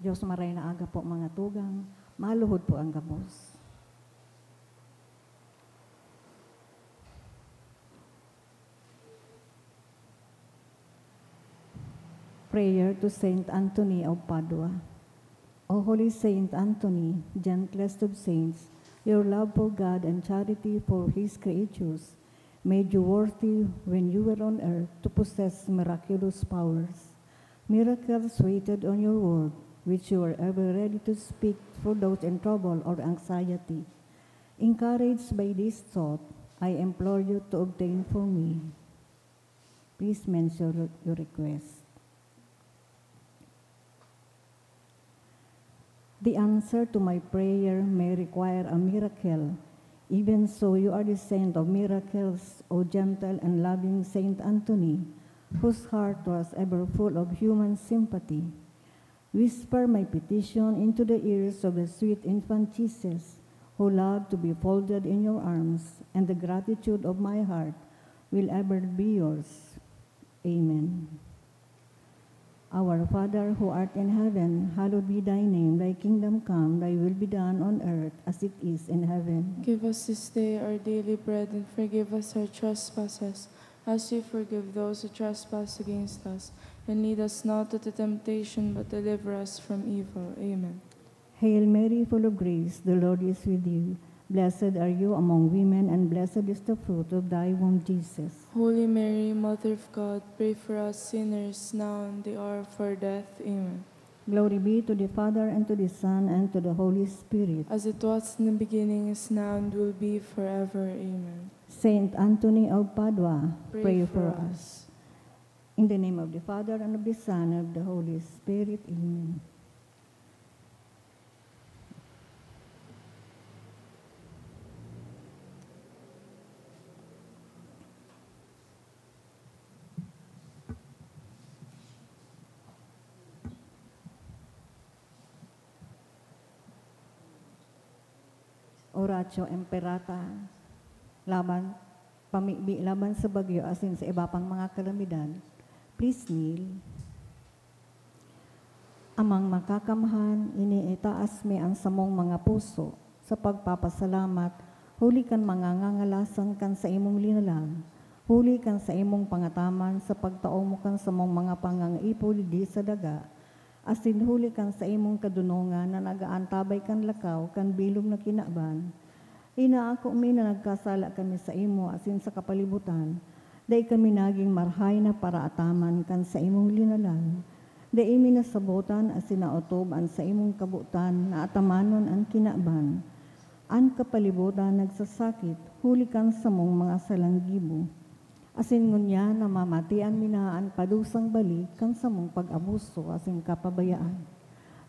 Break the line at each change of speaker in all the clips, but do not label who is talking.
Diyos maray na aga po mga tugang, maluhod po ang gabos. Prayer to Saint Anthony of Padua. O Holy Saint Anthony, gentlest of saints, your love for God and charity for His creatures made you worthy when you were on earth to possess miraculous powers. Miracles waited on your word, which you were ever ready to speak for those in trouble or anxiety. Encouraged by this thought, I implore you to obtain for me. Please mention your request. The answer to my prayer may require a miracle. Even so, you are the saint of miracles, O gentle and loving Saint Anthony, whose heart was ever full of human sympathy. Whisper my petition into the ears of the sweet infant Jesus, who loved to be folded in your arms, and the gratitude of my heart will ever be yours. Amen. Our Father, who art in heaven, hallowed be thy name. Thy kingdom come, thy will be done on earth as it is in heaven.
Give us this day our daily bread, and forgive us our trespasses, as we forgive those who trespass against us. And lead us not into temptation, but deliver us from evil. Amen.
Hail Mary, full of grace, the Lord is with you. Blessed are you among women, and blessed is the fruit of thy womb, Jesus.
Holy Mary, Mother of God, pray for us sinners, now and the hour of our death. Amen.
Glory be to the Father, and to the Son, and to the Holy Spirit.
As it was in the beginning, is now, and will be forever. Amen.
Saint Anthony of Padua,
Pray for us.
In the name of the Father, and of the Son, and of the Holy Spirit. Amen. Oratio Imperata, laban sa bagyo asin sa iba pang mga kalamidad. Please kneel. Amang makakamhan, iniitaas mi ang samong mga puso sa pagpapasalamat, huli kan mangangangalasan kan sa imong linalang, huli kan sa imong pangataman sa pagtaong mo kan sa mong mga pangangaipol di sa daga, asin huli kan sa imong kadunungan na nagaantabay kan lakaw kan bilog na kinaban. Inaako mi na nagkasala kami sa imo asin sa kapalibutan, day kami naging marhay na para ataman kan sa imong linalang. Day imi nasabutan asin naotob an sa imong kabutan na atamanon ang kinaban. An kapalibutan nagsasakit, huli kan sa mong mga salanggibo. Asin ngunya na mamatian minaan padusang balik kan sa mong pag-abuso asin kapabayaan.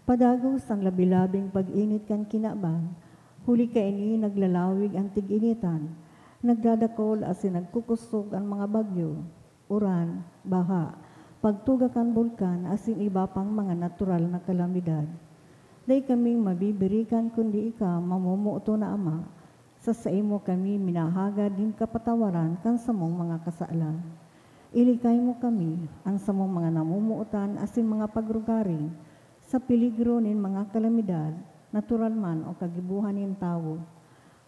Padagos ang labilabing pag-init kan kinaban, huli ka ini naglalawig ang tig-initan, nagdadakol asin nagkukusog ang mga bagyo, uran, baha, pagtuga kan bulkan asin iba pang mga natural na kalamidad. Day kaming mabibirikan kundi ika mamumuto na Ama, sa imo kami minahaga din kapatawaran kan sa mong mga kasaalan. Ilikay mo kami ang sa mong mga namumuutan asin mga pagrugaring sa peligro nin mga kalamidad, natural man o kagibuhan nin tao.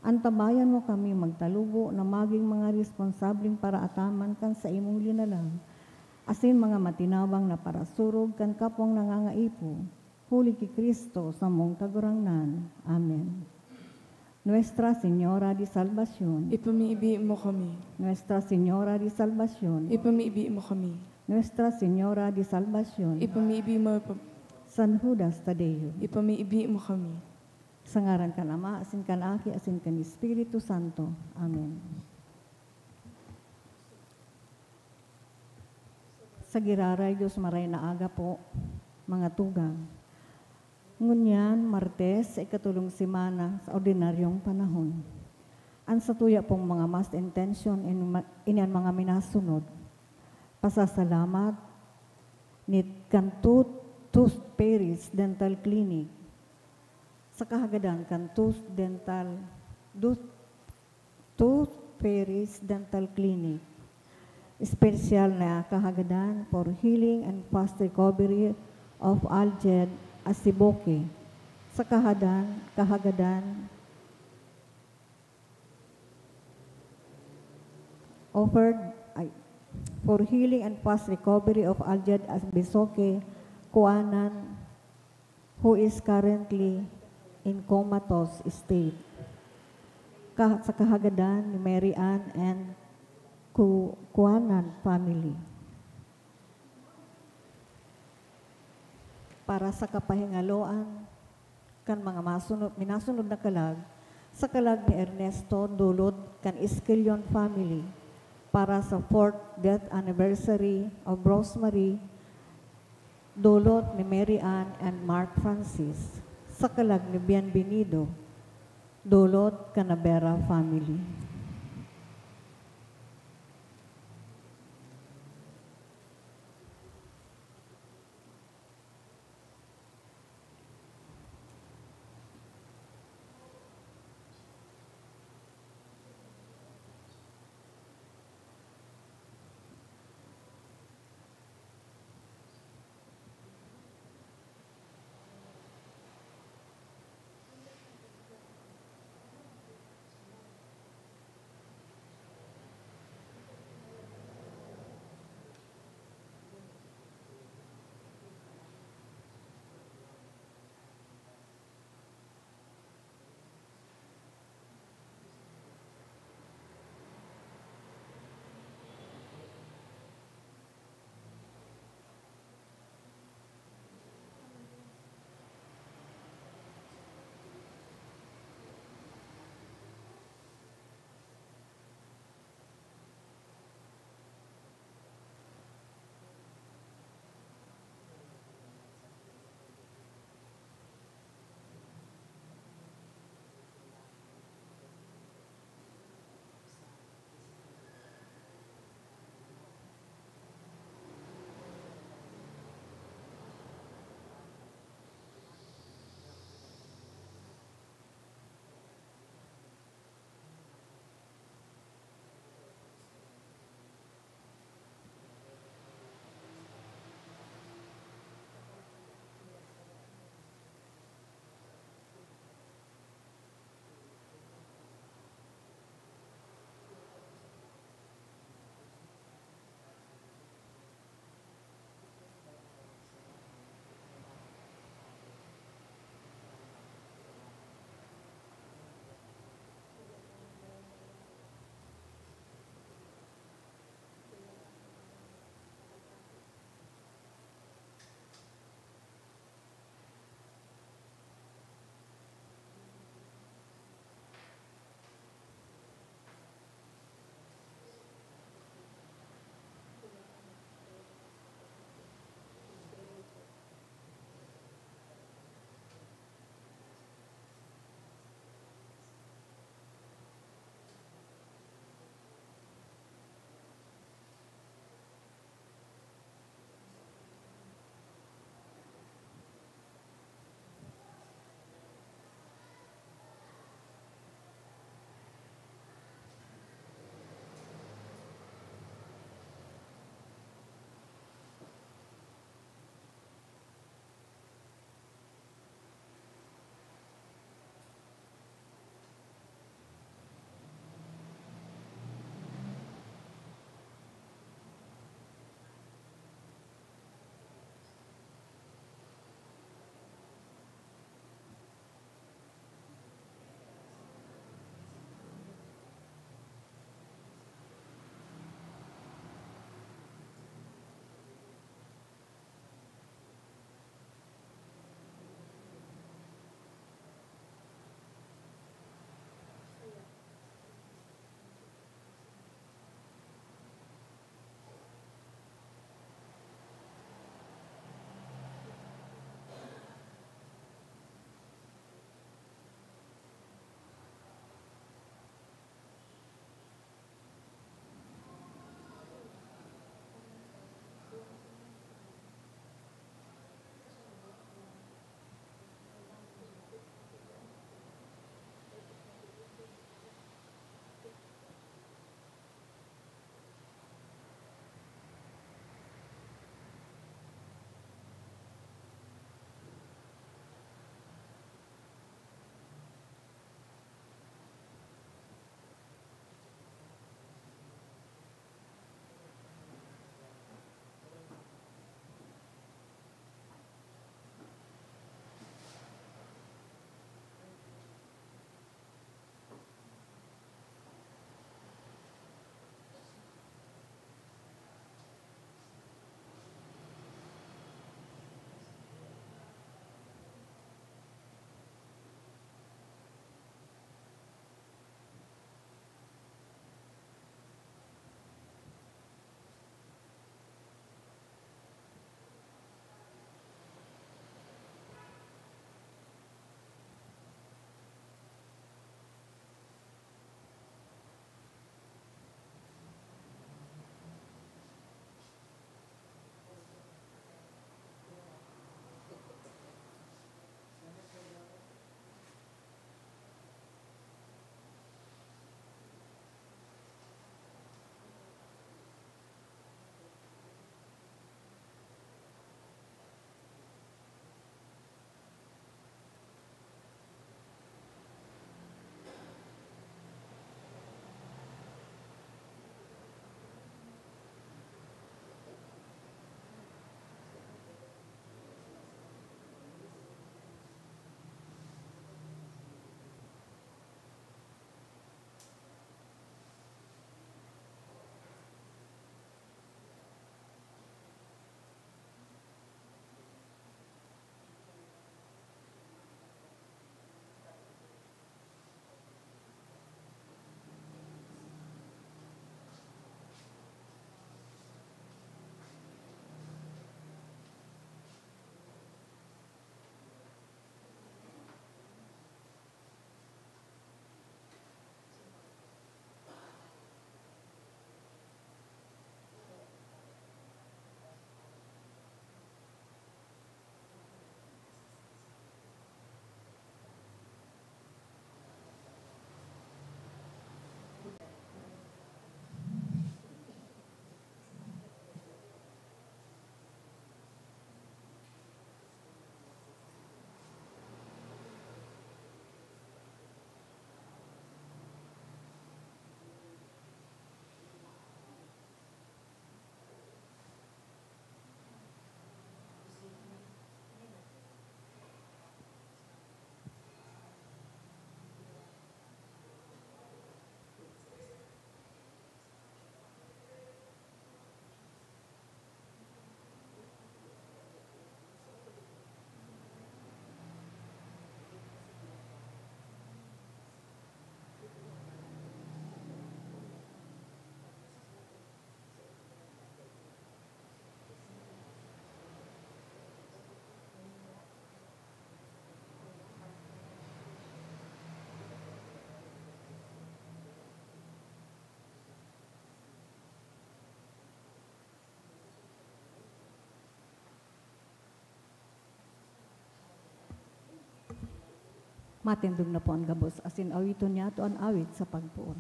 Antabayan mo kami magtalubo na maging mga responsableng para ataman kan sa imong linalang, asin mga matinawang na parasurog kan kapwang nangangaipo, huli ki Kristo sa mong kagurangnan. Amen. Nuestra Señora de Salvación,
Ipamiibi mo kami.
Nuestra Señora de Salvación,
Ipamiibi mo kami.
Nuestra Señora de Salvación,
Ipamiibi mo,
San Judas Tadeo,
ipamiibi mo kami.
sa ngaran kan Ama, asin kan Aki, asin kan Espiritu Santo. Amen. Sa giraray, Diyos maray na aga po, mga tugang. Ngunyan, Martes, sa ikatulong simana sa ordinaryong panahon. Ang satuya pong mga must intention inan mga minasunod. Pasasalamat ni Kantu Tooth Paris Dental Clinic. Sa kahagadan, Kantu Tooth Paris Dental Clinic. Espesyal na kahagadan for healing and fast recovery of alleged Asiboke, sa kahagadan, offered for healing and fast recovery of Aljad Asiboke Kuanan, who is currently in comatose state. Sa kahagadan ni Mary Ann and Kuanan family. Para sa kapahingaloan kan mga minasunod na kalag, sa kalag ni Ernesto Dulot kan Isquilion family, para sa 4th death anniversary of Rosemary Dulot ni Mary Ann and Mark Francis, sa kalag ni Bienvenido Dulot Canavera family. Matindog na po ang gabos, asin awiton niya to ang awit sa pagpuon.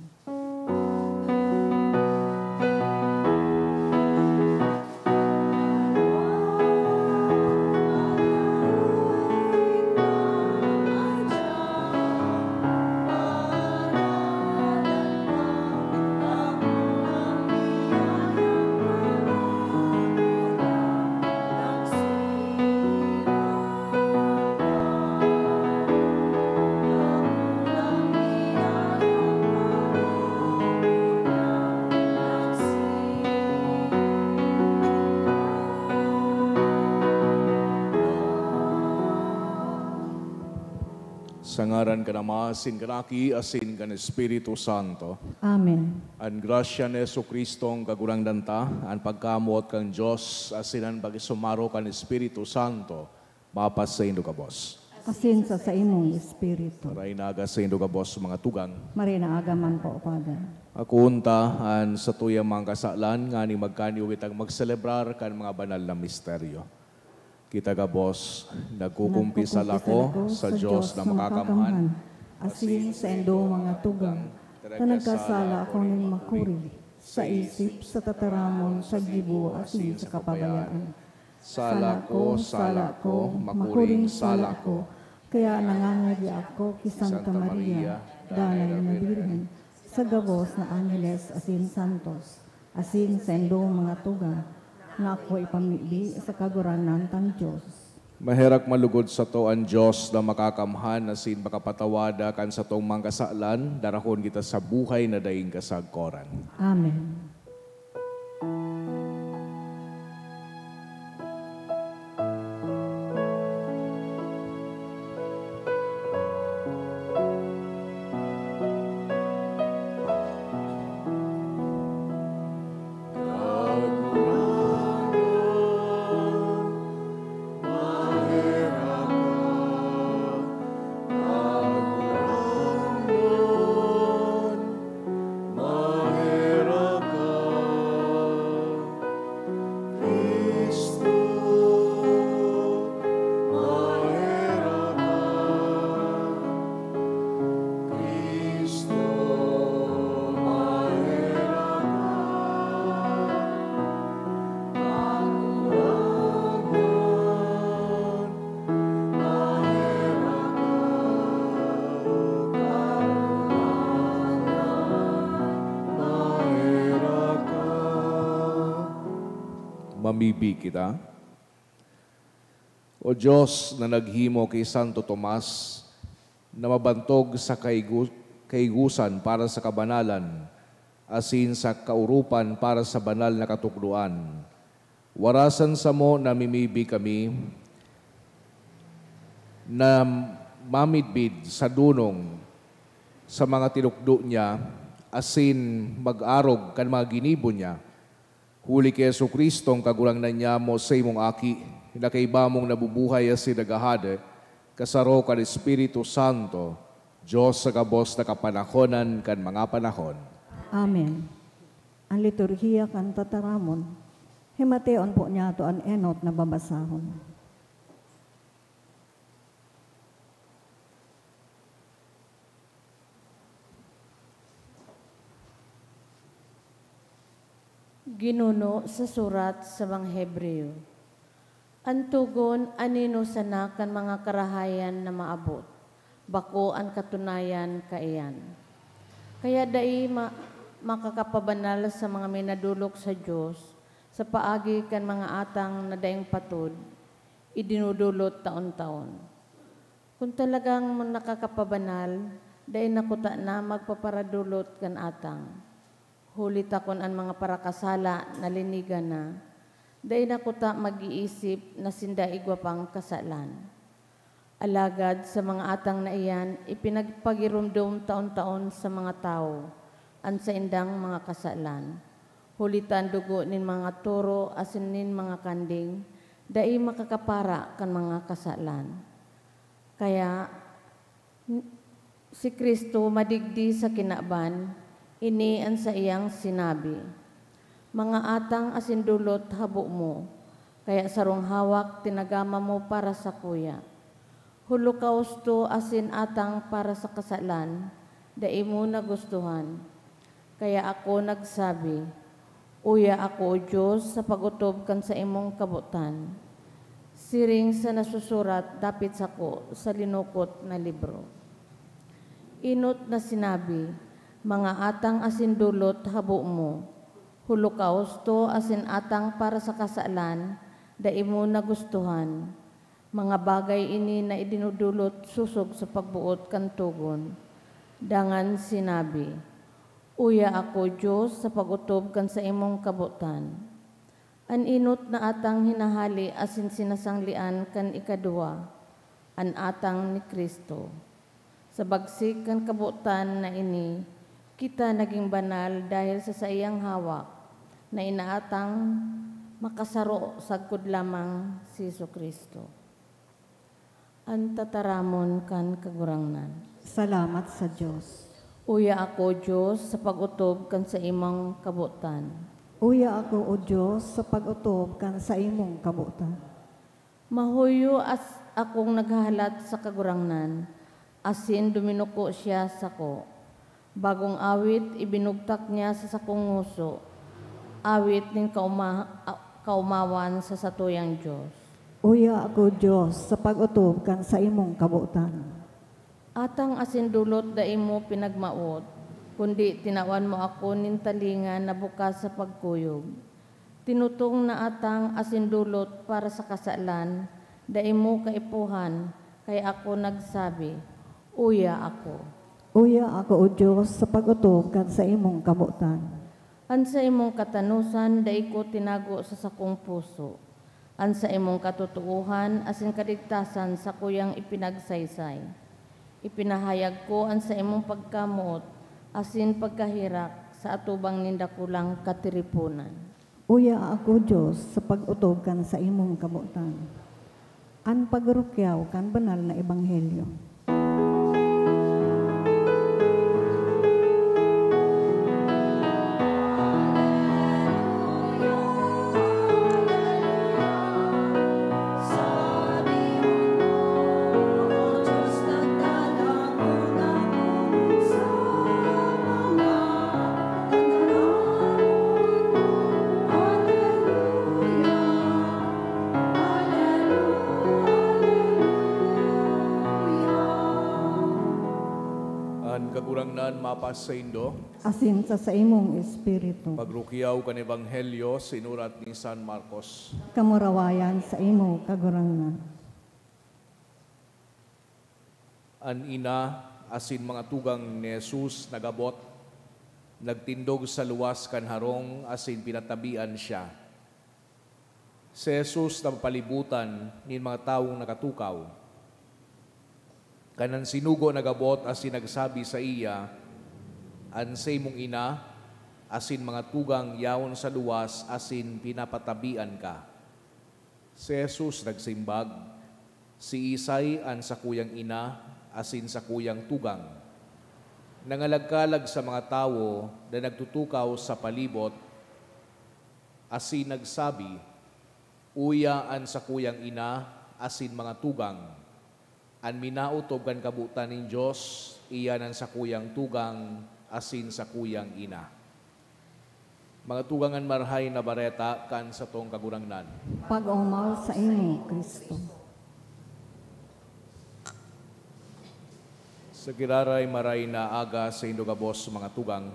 Sa ngaran ka na maasin kanaki, asin ka na Espiritu Santo.
Amen.
An grasya ni Jesucristo ang kagulang danta, an pagkamot kang Diyos, asinan pagisumaro kan Espiritu Santo, mapas sa indo ka boss.
Asin sa imong espiritu.
Maray naga sa indo ka boss mga tugang.
Marina agaman po, Father.
Ako unta, an sa tuyang mga kasalan, nga ni magkaniuwit ang magselebrar kan mga banal na misteryo. Kita ka boss, nagkukumpisal ako sa Diyos na makakamhan,
asin sa endo mga tugang, na nagkasala ako ng makuri, sa isip, sa tataramon, sa gibo, asin sa kapabayaan. Sala ko, makuring sala ko, kaya nangangagi ako kay Santa Maria, Danay na Birhen, sa gabos na Angeles, asin Santos, asin sa endo mga tugang, na ako ipamili sa kaguranan ng Diyos.
Maherak malugod sa to ang Diyos na makakamhan na sin makapatawada kan sa tong mga kasalan, darahon kita sa buhay na daing kasagkoran.
Amen.
Mamibi kita. O Diyos na naghimo kay Santo Tomas na mabantog sa kaigusan para sa kabanalan, asin sa kaurupan para sa banal na katukluan. Warasan sa mo na mimibi kami na mamidbid sa dunong sa mga tinukdo niya, asin mag-arog kan mga ginibo niya. Huli kay Jesucristo ang kagulang na niya mo sa imong aki, na kay bamong nabubuhay si nagahade, kasaro kan Espiritu Santo, Diyos sa kabos na kapanahonan kan mga panahon.
Amen. Ang liturhiya kan tataramon, himateon po niya to ang enot na babasahon.
Ginuno sa surat sa mga Hebreo. Antugon anino sana kan mga karahayan na maabot, bako ang katunayan kaiyan. Kaya dai makakapabanal sa mga minadulok sa Diyos, sa paagi kan mga atang na daing patod, idinudulot taon-taon. Kung talagang nakakapabanal, dai nakuta na magpaparadulot kan atang. Huli takon ang mga parakasala na linigan na, dahil nakuta mag-iisip na sinda igwa pang kasalan. Alagad sa mga atang na iyan, ipinagpagirumdum taon-taon sa mga tao, ang sa indang mga kasalan. Hulitan dugo nin mga turo, asin nin mga kanding, dahil makakapara kan mga kasalan. Kaya, si Kristo madigdi sa kinaban, ini ang sa iyang sinabi, mga atang asindulot habo mo, kaya sarong hawak tinagama mo para sa kuya. Holokausto asin atang para sa kasalan, da imo nagustuhan. Kaya ako nagsabi, uya ako, O Diyos, sa pagutob kan sa imong kabutan. Siring sa nasusurat, dapit sako sa linukot na libro. Inot na sinabi, mga atang asin dulot habo mo, holokausto asin atang para sa kasalan, da imo nagustuhan. Mga bagay ini na idinudulot susog sa pagbuot kantugon. Dangan sinabi, uya ako, Diyos, sa pagutob kan sa imong kabutan. An inot na atang hinahali asin sinasanglian kan ikadua, an atang ni Kristo. Sa bagsik kan kabutan na ini, kita naging banal dahil sa iyang hawak, na inaatang makasaro sagkod lamang si Kristo. Ang tataramon kan kagurangnan.
Salamat sa Diyos.
Uya ako, Diyos, sa pagutob kan sa imong kabutan.
Uya ako, O Diyos, sa pag-utob kan sa imong kabutan.
Mahuyo as akong naghahalat sa kagurangnan, asin duminuko siya sa ko. Bagong awit, ibinugtak niya sa sakong nguso. Awit ning kaumawan sa satuyang Diyos.
Uya ako, Diyos, sa pag-utob kan sa imong kabutan.
Atang asindulot da imo pinagmaot, kundi tinawan mo ako nintalingan na bukas sa pagkuyog. Tinutong na atang asindulot para sa kasalan, da imo kaipuhan, kaya ako nagsabi, uya ako.
Uya ako, O Diyos, sa pag-utob kan sa imong kabutan.
An sa imong katanusan, da ko tinago sa sakong puso. An sa imong katutuuhan, asin kaligtasan sa kuyang ipinagsaysay. Ipinahayag ko an sa imong pagkamuot, asin pagkahirak sa atubang nindakulang katiripunan.
Uya ako, Diyos, sa pag-utob kan sa imong kabutan. An pagrukyaw kan banal na ebanghelyo.
Mapas sa Indo,
Asin sa imong espiritu.
pagrukyaw kan Ebanghelyo, sinurat ni San Marcos.
Kamurawayan sa imo kagurangnan.
An ina, asin mga tugang ni Jesus nagabot, nagtindog sa luwas kan harong, asin pinatabian siya. Si Jesus na palibutan ni mga taong nakatukaw. Kanan sinugo nagabot, asin nagsabi sa iya, an sa imong ina, asin mga tugang yaon sa luwas, asin pinapatabian ka. Si Jesus nagsimbag, si Isay an sa kuyang ina, asin sa kuyang tugang. Nangalagkalag sa mga tao na nagtutukaw sa palibot, asin nagsabi, uya an sa kuyang ina, asin mga tugang. An minautob kan kabutan ng Diyos, iyan an sa kuyang tugang, asin sa kuyang ina. Mga tugangan marhay na bareta kan sa tong kagurangnan.
Pag-umaw sa imo, Kristo.
Sa kiraray maray na aga sa Indogabos mga tugang.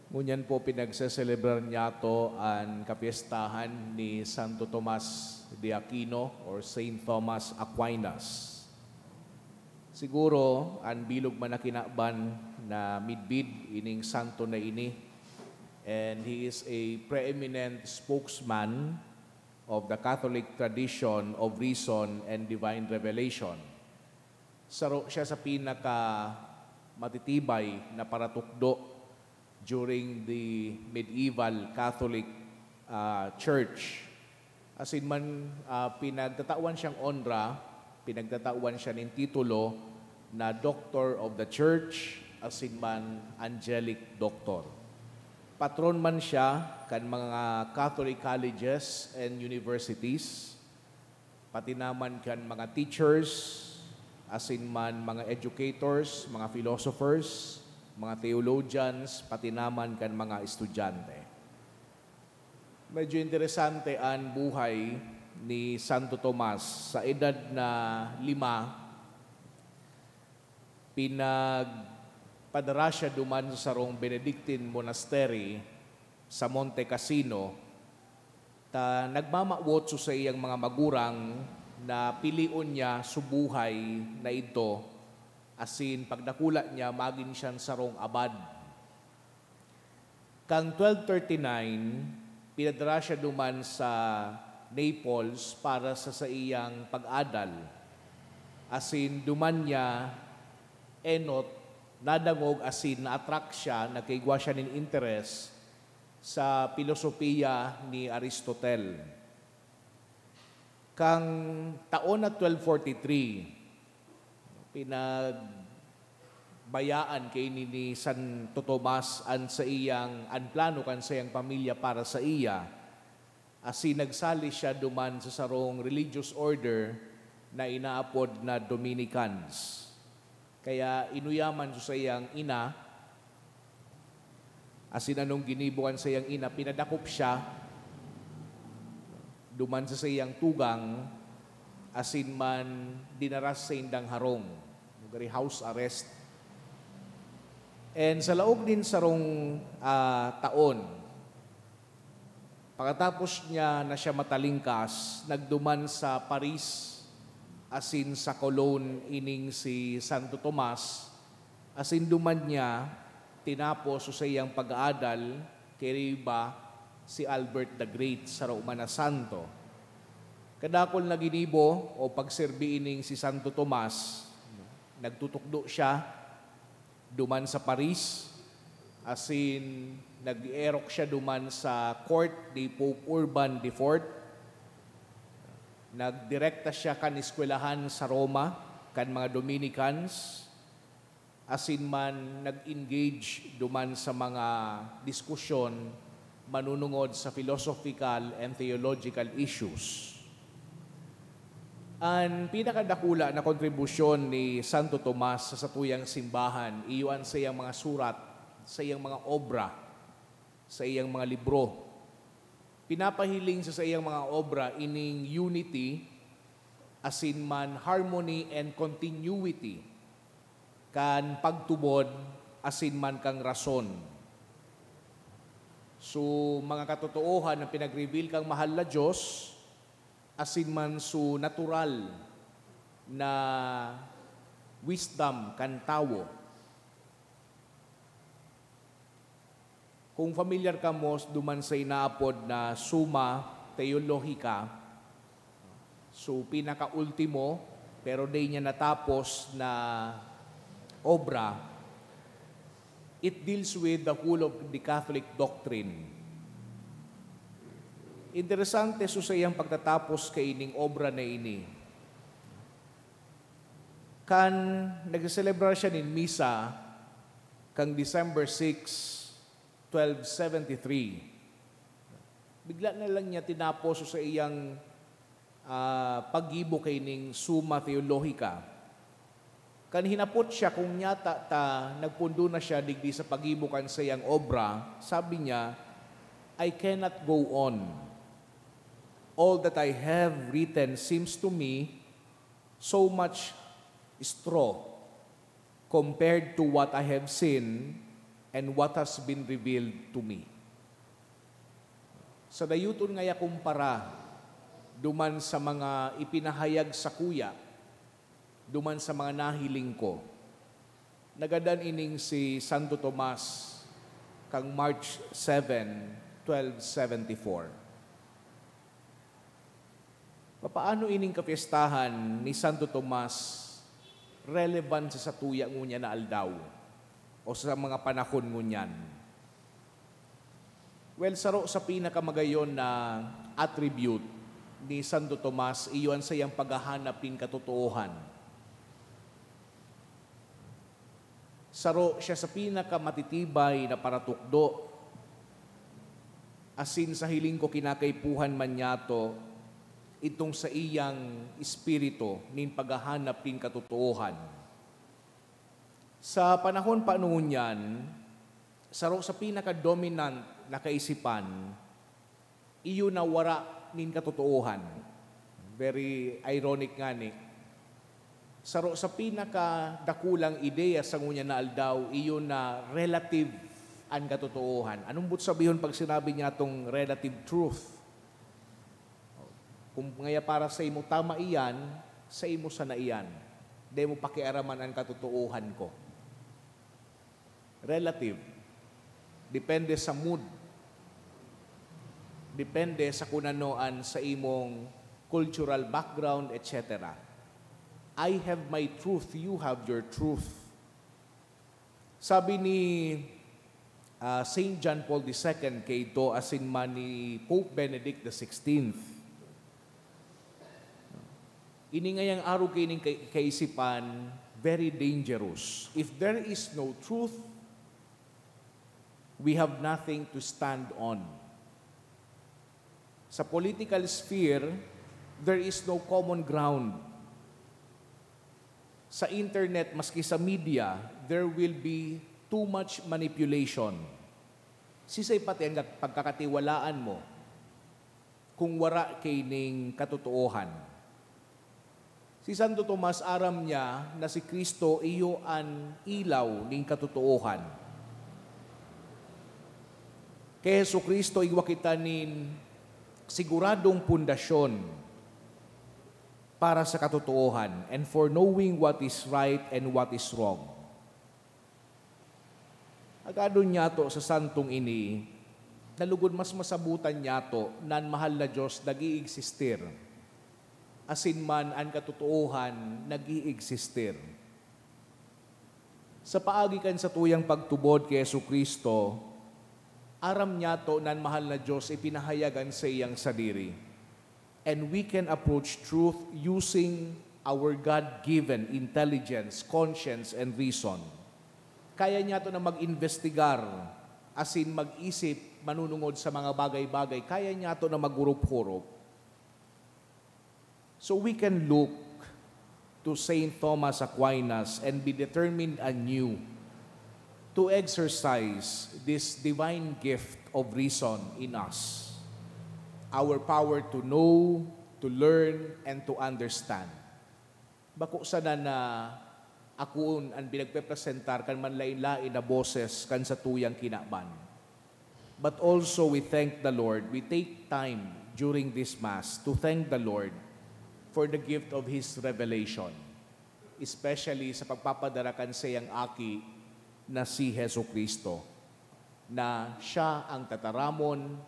Ngunyan po pinagseselebrar niya to ang kapiestahan ni Santo Tomas de Aquino or Saint Thomas Aquinas. Siguro, ang bilog man na kinakban na midbid ining santo na ini. And he is a preeminent spokesman of the Catholic tradition of reason and divine revelation. Siya sa pinaka matitibay na paratukdo during the medieval Catholic Church. As in man, pinagtatawan siyang honra, pinagtatawan siya ng titulo na Doctor of the Church, as in man, Angelic Doctor. Patron man siya kan mga Catholic colleges and universities. pati naman kan mga teachers, asin man mga educators, mga philosophers, mga theologians, pati naman kan mga estudyante. Medyo interesante ang buhay ni Santo Tomas. Sa edad na 5, pinagpadara siya duman sa sarong Benedictine Monastery sa Monte Cassino. Nagmamawot sa iyang mga magurang na pilion niya subuhay na ito, asin pagdakula niya magin siyang sarong abad. Kang 1239, pinadara siya duman sa Naples para sa iyang pag-adal. Asin duman niya enot, nadangog asin na-attract siya, nagkaigwa siya ng interest sa filosofiya ni Aristotle. Kang taon na 1243, bayaan kay ni Santo Tomas an plano kan sa iyang pamilya para sa iya. Asi nagsali siya duman sa sarong religious order na inaapod na Dominicans. Kaya inuyaman sa iyang ina, asin anong ginibukan sa iyang ina, pinadakop siya duman sa iyang tugang, asin man dinaras sa indang harong, house arrest. And sa laog din sarong taon, pagkatapos niya na siya matalingkas, nagduman sa Paris, asin sa Cologne ining si Santo Tomas, asin duman niya, tinapos sa iyang pag-aadal, kiriba si Albert the Great sa Romana Santo. Kadakol na ginibo o pagserbi ining si Santo Tomas, nagtutukdo siya, duman sa Paris, asin nag-erok siya duman sa court ni Pope Urban IV. Nagdirekta siya kan eskwelahan sa Roma, kan mga Dominicans, asin man nag-engage duman sa mga diskusyon manunungod sa philosophical and theological issues. Ang pinakadakula na kontribusyon ni Santo Tomas sa satuyang simbahan, iyon sa iyang mga surat, sa iyang mga obra, sa iyang mga libro. Pinapahiling sa iyang mga obra ining unity, asin man harmony and continuity, kan pagtubod, asin man kang rason. So, mga katotoohan na pinag-reveal kang mahal na Diyos, asin man su natural na wisdom kan tawo. Kung familiar ka mo duman sa inaapod na Summa Theologica, so pinaka-ultimo pero di niya natapos na obra, it deals with the whole of the Catholic doctrine. Interesante sa iyang pagtatapos kay ining obra na ini. Kan nagselebrar siya nin misa kang December 6, 1273. Bigla na lang niya tinapos sa iyang paggibo kay ning Summa Theologica. Kan hinapot siya kung nyata nagpundo na siya digdi sa paggibukan sa iyang obra, sabi niya, I cannot go on. All that I have written seems to me so much straw compared to what I have seen and what has been revealed to me. Sa dayuton ngaya kumpara, duman sa mga ipinahayag sa kuya, duman sa mga nahiling ko, nagadan ining si Santo Tomas kang March 7, 1274. Papaano ining kapiestahan ni Santo Tomas relevant sa tuya ngunya na aldaw o sa mga panahon ngunyan? Well, saro sa pinakamagayon na attribute ni Santo Tomas, iyon sa iyang paghahanap ng katotoohan. Saro siya sa pinakamatitibay na paratukdo, asin sa hiling ko kinakaipuhan man niyato, itong sa iyang espiritu nin paghahanap nin katotohan. Sa panahon pa noon yan, sa pinaka-dominant na kaisipan, iyo na wara nin katotohan. Very ironic nga ni. Sa pinaka-dakulang ideya sa ngunya na aldaw, iyo na relative ang katotohan. Anong but sabihin pag sinabi niya itong relative truth? Kung ngaya para sa imo tama iyan, sa imo sana iyan. Di mo pakiaraman ang katotohan ko. Relative. Depende sa mood. Depende sa kunanoan sa imong cultural background, etc. I have my truth, you have your truth. Sabi ni St. John Paul II kay do asin man ni Pope Benedict XVI. Ini ngayang araw kining kaisipan, very dangerous. If there is no truth, we have nothing to stand on. Sa political sphere, there is no common ground. Sa internet, maski sa media, there will be too much manipulation. Sisay pati ang pagkakatiwalaan mo kung wara kay ning katotoohan. Si Santo Tomas aram niya na si Kristo iyo an ilaw ning katotoohan. Kay Hesus Kristo iwa kita nin siguradong pundasyon para sa katotoohan and for knowing what is right and what is wrong. Agado niya to sa santong ini, nalugod mas masabutan niya to nan mahal na Diyos nag-i-existir. Asin man ang katotohan nag-i-existir. Sa paagikan sa tuyang pagtubod kay Hesus Kristo, aram niya to nan mahal na Diyos ipinahayagan sa iyang sadiri. And we can approach truth using our God-given intelligence, conscience, and reason. Kaya niya to na mag-investigar, asin mag-isip, manunungod sa mga bagay-bagay. Kaya niya to na maghurup-hurup. So we can look to St. Thomas Aquinas and be determined anew to exercise this divine gift of reason in us. Our power to know, to learn, and to understand. Bako sana na akuon ang pinagpepresentar kan man lain-lain na boses kan sa tuyang kinaban. But also we thank the Lord. We take time during this Mass to thank the Lord for the gift of His revelation. Especially sa pagpapadarakan sa iyang aki na si Hesus Kristo, na siya ang tataramon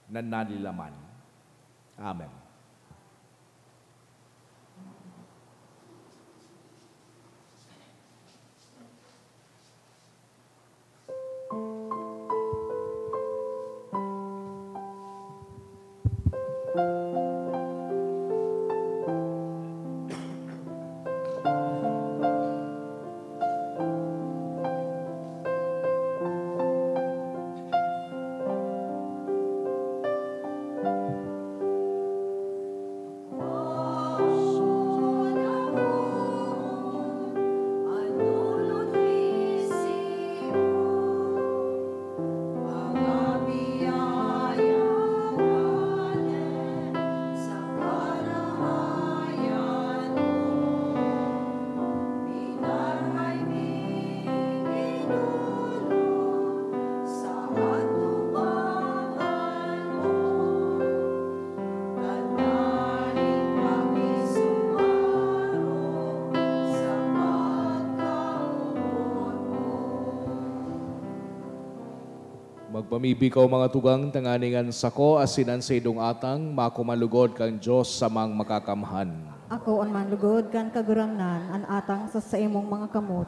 na nanilaman. Amen. Magpamibikaw mga tugang tanganingan sako asinan sa idong atang makumalugod kang Diyos sa mang makakamhan.
Ako ang manlugod kan kagurangnan an atang sa imong mga kamot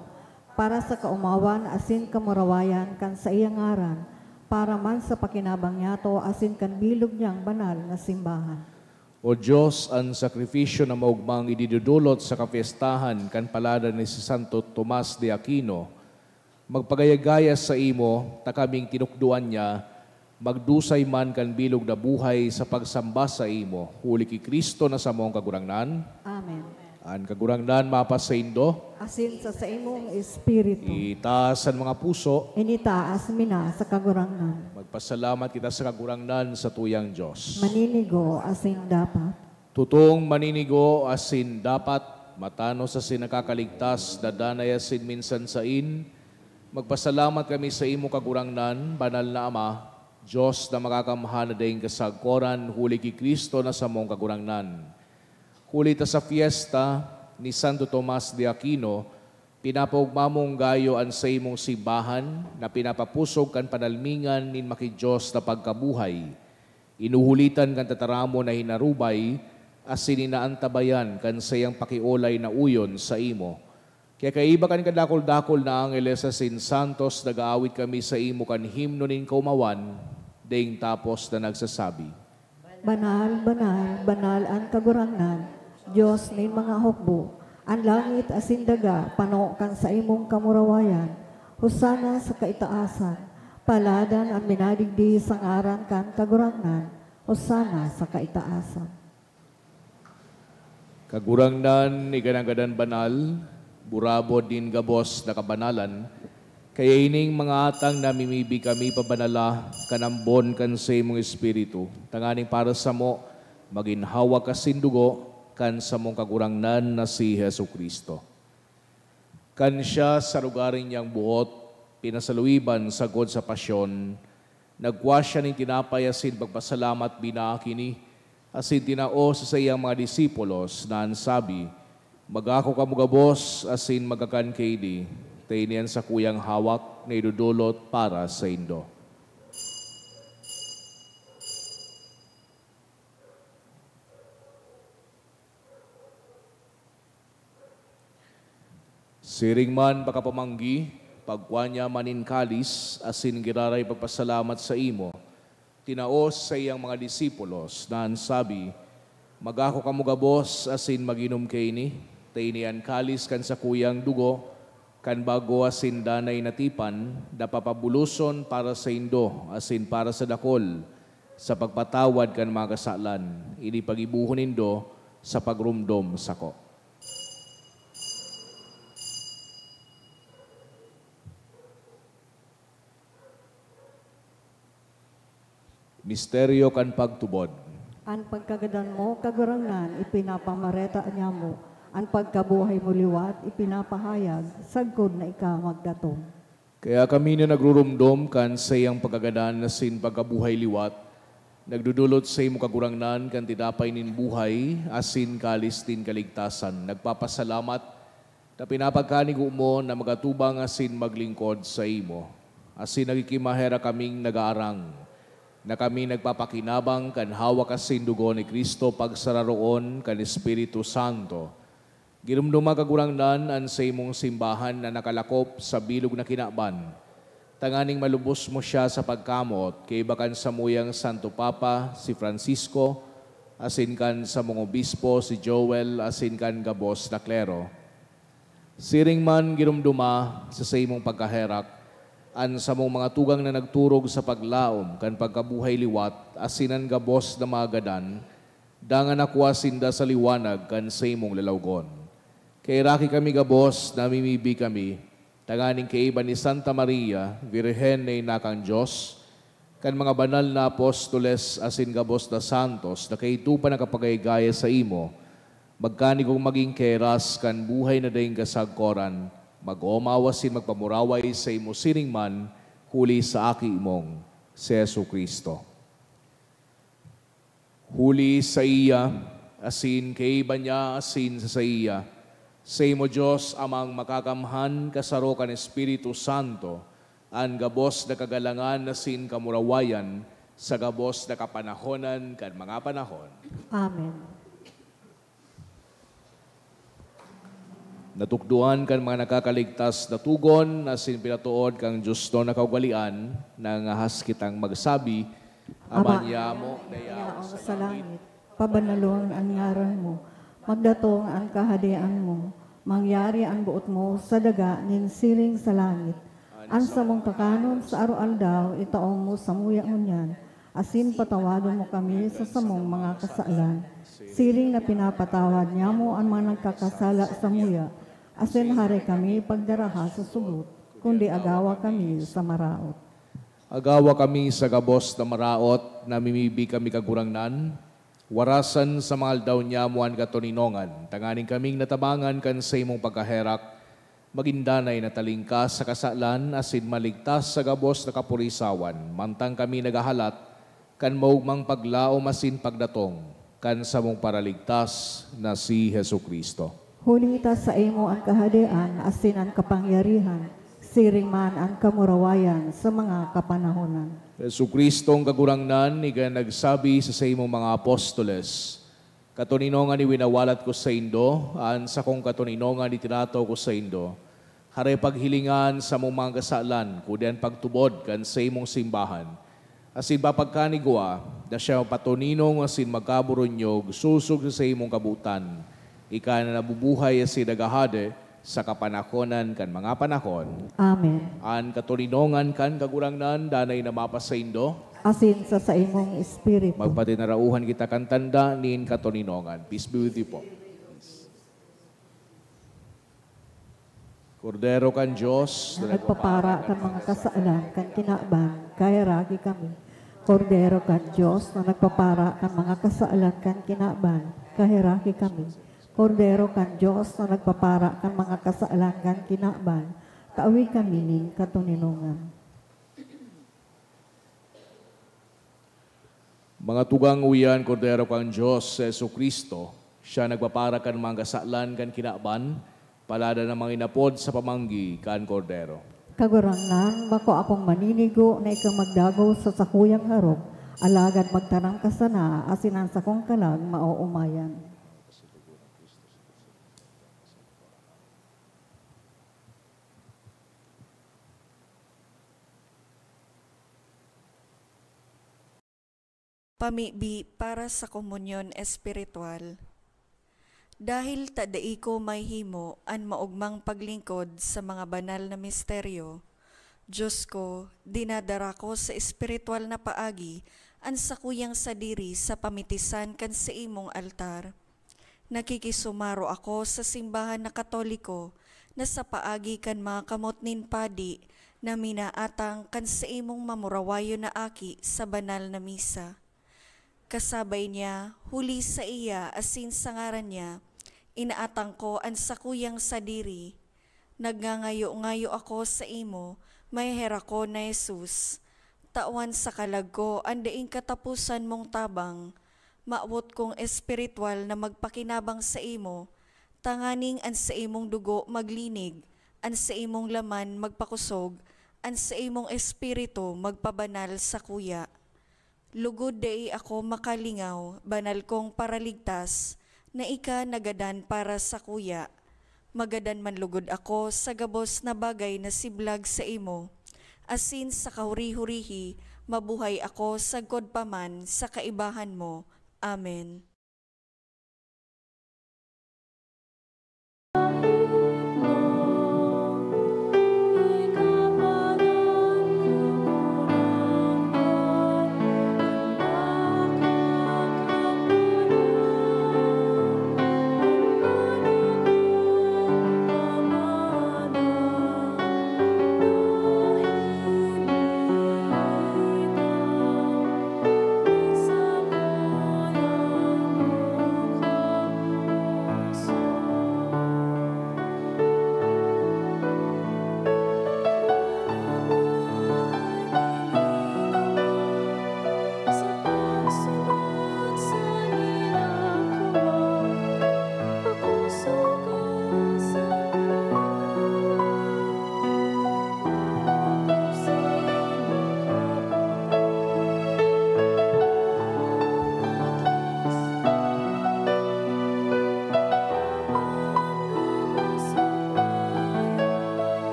para sa kaumawan asin kamurawayan kan sa iyang ngaran para man sa pakinabang niyato asin kan bilog niyang banal na simbahan.
O Diyos, ang sakripisyo na maugmang ididudulot sa kapiestahan kan palada ni si Santo Tomas de Aquino, magpagayagaya sa imo, ta kaming tinukduan niya, magdusay man kan bilog na buhay sa pagsamba sa imo. Huli ki Kristo na sa mong kagurangnan.
Amen.
An kagurangnan mapasaindo.
Asin sa imong espiritu.
Itaas ang mga puso.
Initaas mina sa kagurangnan.
Magpasalamat kita sa kagurangnan sa tuyang Diyos.
Maninigo asin dapat.
Tutong maninigo asin dapat, matano sa sinakakaligtas, dadanay asin minsan sain. Magpasalamat kami sa imo kagurangnan, banal na Ama, Diyos na makakamhan na dayong kasagkoran, huli ki Kristo na sa mong kagurangnan. Huli ta sa fiesta ni Santo Tomas de Aquino, pinapagmamong gayo an sa imong simbahan na pinapapusog kan panalmingan nin maki Diyos na pagkabuhay. Inuhulitan kan tataramo na hinarubay, asin inaantabayan kan sayang pakiolay na uyon sa imo. Kaya kaiba kan kadakol-dakol na angeles asin santos, nag-aawit kami sa imo kan himno nin kaumawan, ding tapos na nagsasabi,
Banal, banal, banal ang kagurangnan, Diyos nin mga hukbo, ang langit asin daga, pano kan sa imong kamurawayan, husana sa kaitaasan, paladan ang minadigdi sa ngaran kan kagurangnan, husana sa kaitaasan.
Kagurangnan, iganagadan banal, burabo din gabos na kabanalan, kaya ining mga atang namimibi kami pabanala, kanambon kan sa imong espiritu, tanganing para sa mo, maginhawa kasindugo, kan sa mong kagurangnan na si Hesu Kristo. Kan siya sa lugarin niyang buot, pinasaluiban sagod sa pasyon, nagwa siya ng tinapay asin pagpasalamat binakini, asin tinao sa iyang mga disipulos na ansabi, magako kamugabos asin magakan kaydi, tainian sa kuyang hawak na idudulot para sa indo. Siring man pakapamanggi, pagkuanya manin kalis, asin giraray pagpasalamat sa imo, tinaos sa iyang mga disipulos na ansabi, magako kamugabos asin maginom kayni, tainian kalis kan sa kuyang dugo, kan bago asin danay natipan, napapabuluson para sa indo, asin para sa dakol, sa pagpatawad kan mga kasalan, ini pagibuhon indo sa pagrumdom sako. Misteryo kan pagtubod.
Ang pagkagadan mo, kagurangnan, ipinapamareta niya mo. Ang pagkabuhay mo liwat, ipinapahayag, sagkod na ika magdatong.
Kaya kami na nagrurumdom kan sa iyang pagkagadan na sin pagkabuhay liwat, nagdudulot sa imo kagurangnan kan tidapay nin buhay, asin kalis tin kaligtasan. Nagpapasalamat na pinapagkanigo mo na magatubang asin maglingkod sa imo. Asin nagikimahera kaming nagaarang, na kami nagpapakinabang kan hawak asin dugo ni Kristo pagsararoon kan Espiritu Santo. Girumduma kagurangnan an sa imong simbahan na nakalakop sa bilog na kinaban. Tanganing malubos mo siya sa pagkamot, kay bakan sa muyang Santo Papa, si Francisco, asin kan sa mong obispo, si Joel, asin kan gabos na klero. Siring man girumduma sa imong pagkaherak, an sa mong mga tugang na nagturog sa paglaom, kan pagkabuhay liwat, asinan gabos na magadan, dangan akwa sinda sa liwanag kan sa imong lalawgon. Kay raki kami gabos, namimibi kami, tanganing kaiba ni Santa Maria, Virhen na inakang Diyos, kan mga banal na apostoles asin gabos na santos, na kaitupa na kapagaygaya sa imo, magkanigong maging keras kan buhay na dayong kasagkoran, mag-omawasin magpamuraway sa imo siring man, huli sa aki imong, si Yesu Kristo. Huli sa iya, asin kay niya, asin sa iya, sa imo Diyos amang makakamhan kasaro kan Espiritu Santo, an gabos na kagalangan asin kamurawayan, sa gabos na kapanahonan kan mga panahon.
Amen.
Natukduan kan mga nakakaligtas na tugon, asin pinatuod kang Diyos no nakaugalian, nang ahas kitang magsabi, Ama niya mo, dayaon
sa langit, pabanalon ang ngaran mo, magdatong ang kahadian mo, mangyari ang buot mo sa daga nin siring sa langit, Ang samong kakanon sa araw-aldaw, itaong mo sa muya ngunyan, asin patawadon mo kami sa samong mga kasaalan. Siring na pinapatawad niya mo ang mga nagkakasala sa muya, asin hari kami pagdaraha sa sugot, kundi agawa kami sa maraot.
Agawa kami sa gabos na maraot, namimibi kami kagurangnan, warasan sa mga aldaw niya muan katoninongan, tanganing kaming natabangan kan sa imong pagkaherak, magindanay na talingkas sa kasalan, asin maligtas sa gabos na kapurisawan, mantang kami nagahalat, kan maugmang paglaom asin pagdatong, kan sa mong paraligtas na si Hesu Kristo.
Huling ita sa imo ang kahadian, asin ang kapangyarihan, siring man ang kamurawayan sa mga kapanahonan.
Hesu Kristong kagurangnan, iga nagsabi sa imong mga apostoles, katoninongan ni winawalat ko sa indo, an sa kong katoninongan ni tinato ko sa indo, hare paghilingan sa mong mga kasalan, kudian pagtubod kan sa imong simbahan, asin bapagkanigwa, na siya patoninong asin magkaburonyog, susog sa imong kabutan, ika na nabubuhay asin nagahade, sa kapanahonan kan mga panahon.
Amen.
An katoninongan kan kagurangnan, danay na mapasaindo,
Asin sa imong espiritu.
magpatinarauhan kita kan tanda nin katoninongan. Peace be with you po. Kordero kan Diyos, na
Nagpapara kan mga kasaalan kan tinaban, kaya ragi kami. Kordero kan Diyos na nagpapara kan mga kasaalan kan kinaban, kaya ragi kami. Kordero kan Diyos na nagpapara kan mga kasaalan kan kinaban, kaawi kami ning katoninongan.
mga tugang uyan, Kordero kan Diyos, Yesu Kristo, siya nagpapara kan mga kasaalan kan kinaban, palada ng mga inapod sa pamanggi kan Kordero.
Kagurangnan, bako akong maninigo na ikaw magdagaw sa sakuyang harap, alagad magtarang ka sana, asinan sa kong kalag mauumayan.
Pamibi para sa komunyon espiritual. Dahil tadai ko may himo an maugmang paglingkod sa mga banal na misteryo, Diyos ko, dinadara ko sa espiritual na paagi an sakuyang sadiri sa pamitisan kan sa imong altar. Nakikisumaro ako sa simbahan na Katoliko na sa paagi kan mga kamot nin padi na minaatang kan sa imong mamurawayo na aki sa banal na misa. Kasabay niya, huli sa iya asin sa ngaran niya, inaatang ko ang sakuyang sadiri. Nagngangayo-ngayo ako sa imo, may hera ko na Jesus. Tawan sa kalag ko, andaing katapusan mong tabang. Maawot kong espiritual na magpakinabang sa imo, tanganing an sa imong dugo maglinig, an sa imong laman magpakusog, an sa imong espiritu magpabanal sa kuya. Lugod dai ako makalingaw, banal kong paraligtas, na ika nagadan para sa kuya. Magadan man lugod ako sa gabos na bagay na siblag sa imo. Asin sa kahuri-hurihi, mabuhay ako sa godpaman sa kaibahan mo. Amen.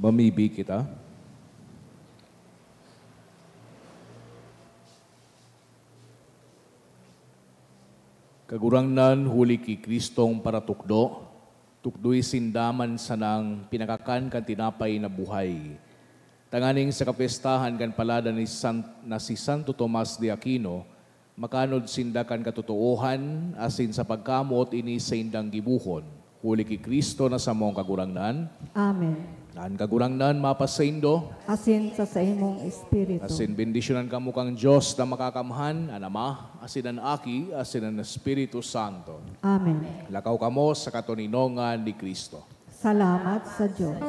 Mamibi kita. Kagurangnan huli ki Kristong para tukdo, tukdo'y sindaman sa nang pinakakan kan tinapay na buhay. Tanganing sa kapestahan kan palada na si Santo Tomas de Aquino, makanod sindakan katotohan asin sa pagkamot ini sa indang gibuhon. Huli ki Kristo na sa mong kagurangnan.
Amen.
Naan kagurangnan mapasaindo.
Asin sa imong espiritu.
Asin bendisyonan kamo kang Diyos na makakamhan, an Ama, asin ang Aki, asin ang Espiritu Santo.
Amen.
Lakaw kamo sa katuninongan ni Kristo.
Salamat sa Diyos.